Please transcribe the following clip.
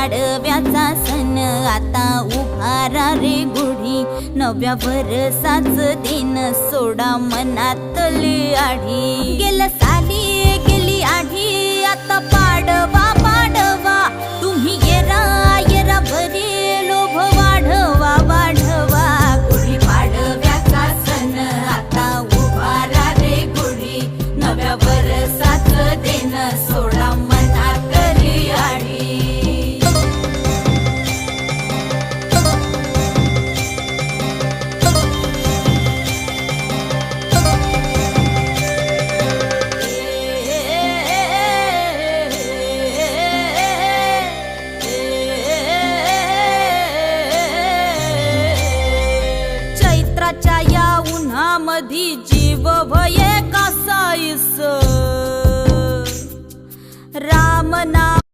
पाडव्याचा सण आता उभारा रे गुढी, नव्या वर्षाच दिन सोडा मनातली आढी। गेल्या साली गेली आढी, आता पाडवा पाडवा, तुम्ही येरा येरा भरी लोभ वाढवा वाढवा। गुढी पाडव्याचा सण आता उभारा रे गुढी, नव्या वर्षाच दिन सोडा मनातली आढी। चैत्राच्या या उन्हामधी जीव भये कासाईस, राम नाम